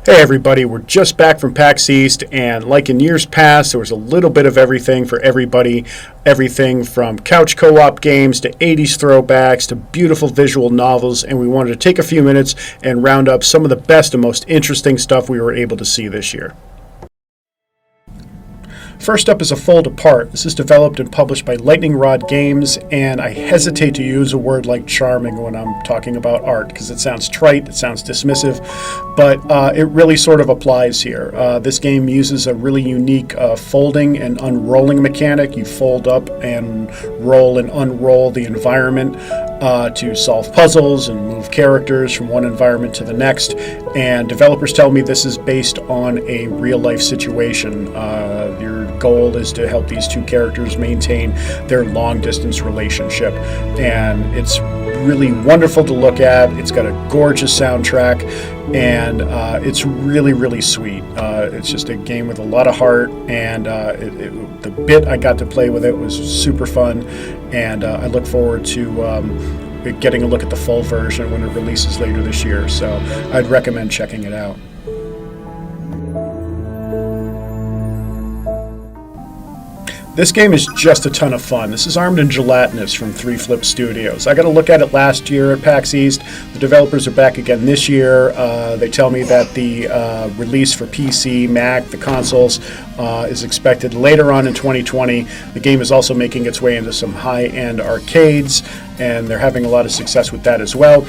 Hey everybody, we're just back from PAX East, and like in years past, there was a little bit of everything for everybody. Everything from couch co-op games to 80s throwbacks to beautiful visual novels, and we wanted to take a few minutes and round up some of the best and most interesting stuff we were able to see this year. First up is A Fold Apart. This is developed and published by Lightning Rod Games, and I hesitate to use a word like charming when I'm talking about art because it sounds trite, it sounds dismissive, but it really sort of applies here. This game uses a really unique folding and unrolling mechanic. You fold up and roll and unroll the environment to solve puzzles and move characters from one environment to the next, and developers tell me this is based on a real-life situation. Your goal is to help these two characters maintain their long-distance relationship, and it's really wonderful to look at. It's got a gorgeous soundtrack, and it's really, really sweet. It's just a game with a lot of heart, and the bit I got to play with it was super fun, and I look forward to getting a look at the full version when it releases later this year, so I'd recommend checking it out. This game is just a ton of fun. This is Armed and Gelatinous from 3 Flip Studios. I got a look at it last year at PAX East. The developers are back again this year. They tell me that the release for PC, Mac, the consoles is expected later on in 2020. The game is also making its way into some high-end arcades, and they're having a lot of success with that as well.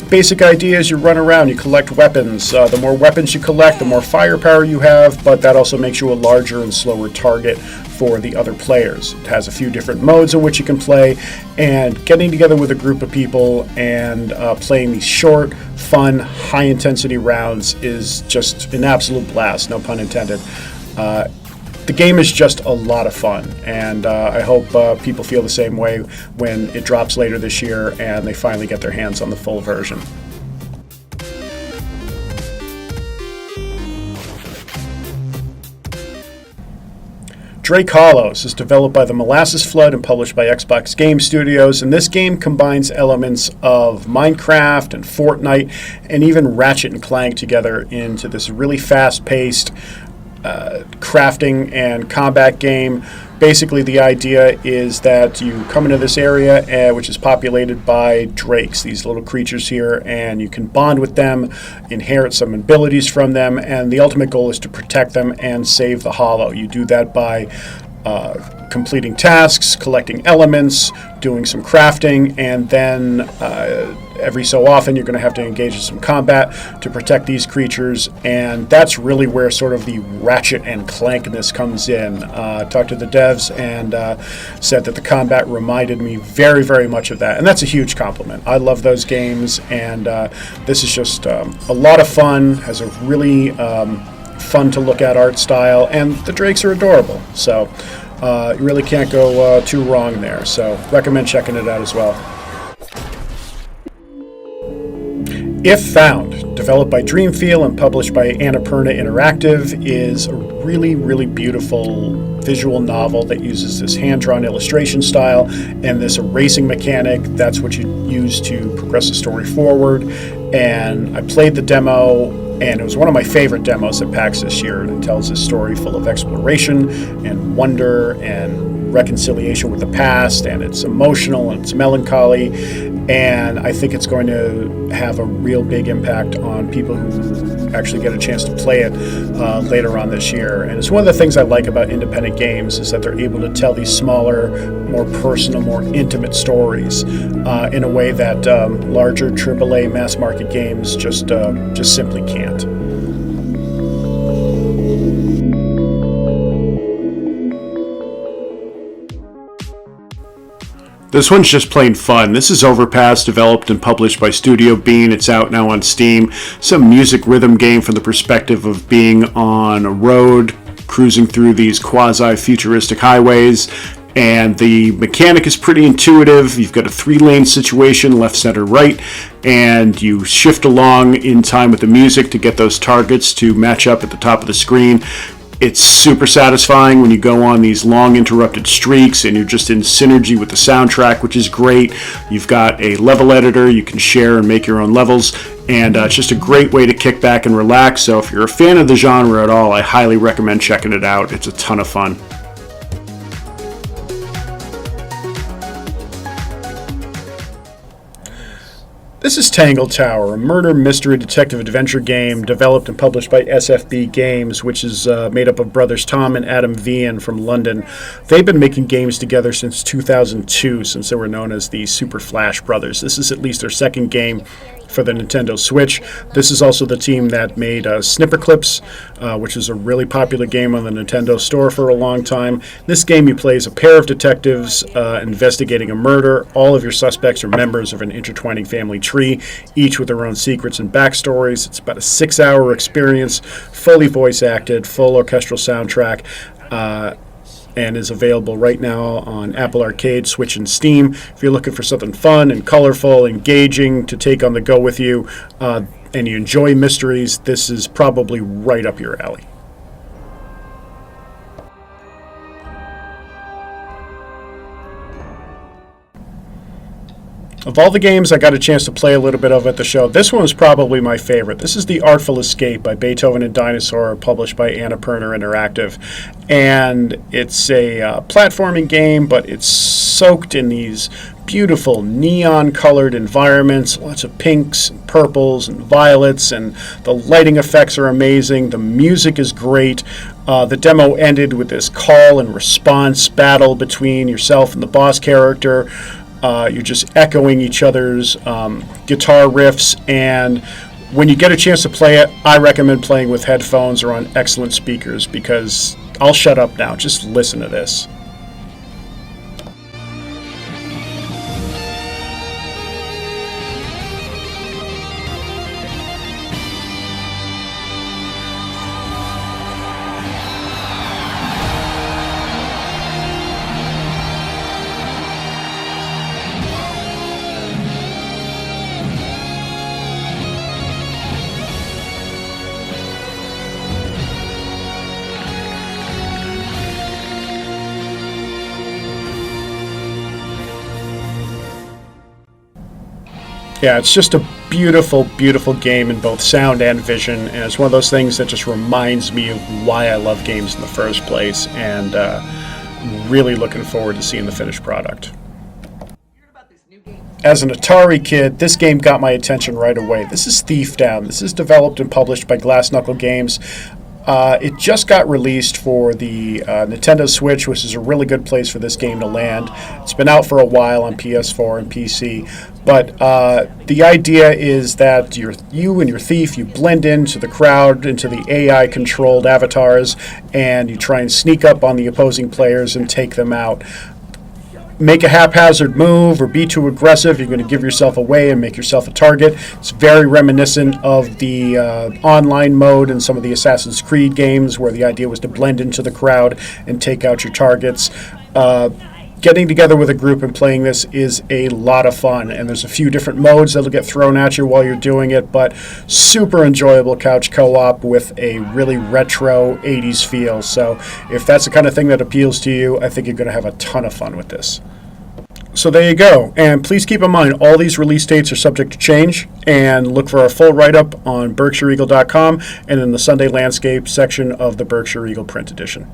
Basic idea is you run around, you collect weapons. The more weapons you collect, the more firepower you have, but that also makes you a larger and slower target for the other players. It has a few different modes in which you can play, and getting together with a group of people and playing these short, fun, high-intensity rounds is just an absolute blast, no pun intended. The game is just a lot of fun, and I hope people feel the same way when it drops later this year and they finally get their hands on the full version. Drake Hollows is developed by the Molasses Flood and published by Xbox Game Studios, and this game combines elements of Minecraft and Fortnite and even Ratchet and Clank together into this really fast-paced crafting and combat game. Basically, the idea is that you come into this area, which is populated by drakes, these little creatures here, and you can bond with them, inherit some abilities from them, and the ultimate goal is to protect them and save the Hollow. You do that by completing tasks, collecting elements, doing some crafting, and then every so often you're going to have to engage in some combat to protect these creatures, and that's really where sort of the Ratchet and Clankness comes in. Talked to the devs and said that the combat reminded me very, very much of that, and that's a huge compliment. I love those games, and this is just a lot of fun, has a really fun to look at art style, and the drakes are adorable, so you really can't go too wrong there, so recommend checking it out as well. If Found, developed by Dreamfeel and published by Annapurna Interactive, is a really, really beautiful visual novel that uses this hand-drawn illustration style and this erasing mechanic. That's what you use to progress the story forward. And I played the demo, and it was one of my favorite demos at PAX this year. And it tells this story full of exploration and wonder and reconciliation with the past, and it's emotional and it's melancholy, and I think it's going to have a real big impact on people who actually get a chance to play it later on this year. And it's one of the things I like about independent games is that they're able to tell these smaller, more personal, more intimate stories in a way that larger AAA mass market games just simply can't. This one's just plain fun. This is Overpass, developed and published by Studio Bean. It's out now on Steam. Some music rhythm game from the perspective of being on a road, cruising through these quasi-futuristic highways. And the mechanic is pretty intuitive. You've got a 3-lane situation, left, center, right, and you shift along in time with the music to get those targets to match up at the top of the screen. It's super satisfying when you go on these long interrupted streaks and you're just in synergy with the soundtrack, which is great. You've got a level editor, you can share and make your own levels, And it's just a great way to kick back and relax. So if you're a fan of the genre at all, I highly recommend checking it out. It's a ton of fun. This is Tangle Tower, a murder mystery detective adventure game developed and published by SFB Games, which is made up of brothers Tom and Adam Vian from London. They've been making games together since 2002, since they were known as the Super Flash Brothers. This is at least their second game for the Nintendo Switch. This is also the team that made Snipper Clips, which is a really popular game on the Nintendo Store for a long time. This game you play as a pair of detectives investigating a murder. All of your suspects are members of an intertwining family tree, each with their own secrets and backstories. It's about a 6-hour experience, fully voice acted, full orchestral soundtrack. And is available right now on Apple Arcade, Switch, and Steam. If you're looking for something fun and colorful, engaging to take on the go with you, and you enjoy mysteries, this is probably right up your alley. Of all the games I got a chance to play a little bit of at the show, this one was probably my favorite. This is the Artful Escape by Beethoven and Dinosaur, published by Annapurna Interactive. And it's a platforming game, but it's soaked in these beautiful neon-colored environments, lots of pinks and purples and violets, and the lighting effects are amazing. The music is great. The demo ended with this call and response battle between yourself and the boss character. You're just echoing each other's guitar riffs, and when you get a chance to play it, I recommend playing with headphones or on excellent speakers, because I'll shut up now. Just listen to this. Yeah, it's just a beautiful, beautiful game in both sound and vision, and it's one of those things that just reminds me of why I love games in the first place, and really looking forward to seeing the finished product. As an Atari kid, this game got my attention right away. This is Thief Down. This is developed and published by Glass Knuckle Games. It just got released for the Nintendo Switch, which is a really good place for this game to land. It's been out for a while on PS4 and PC, but the idea is that you and your thief, you blend into the crowd, into the AI-controlled avatars, and you try and sneak up on the opposing players and take them out. Make a haphazard move or be too aggressive, you're going to give yourself away and make yourself a target. It's very reminiscent of the online mode in some of the Assassin's Creed games, where the idea was to blend into the crowd and take out your targets. Getting together with a group and playing this is a lot of fun, and there's a few different modes that'll get thrown at you while you're doing it, but super enjoyable couch co-op with a really retro 80s feel. So if that's the kind of thing that appeals to you, I think you're going to have a ton of fun with this. So there you go, and please keep in mind all these release dates are subject to change, and look for our full write-up on BerkshireEagle.com and in the Sunday Landscape section of the Berkshire Eagle print edition.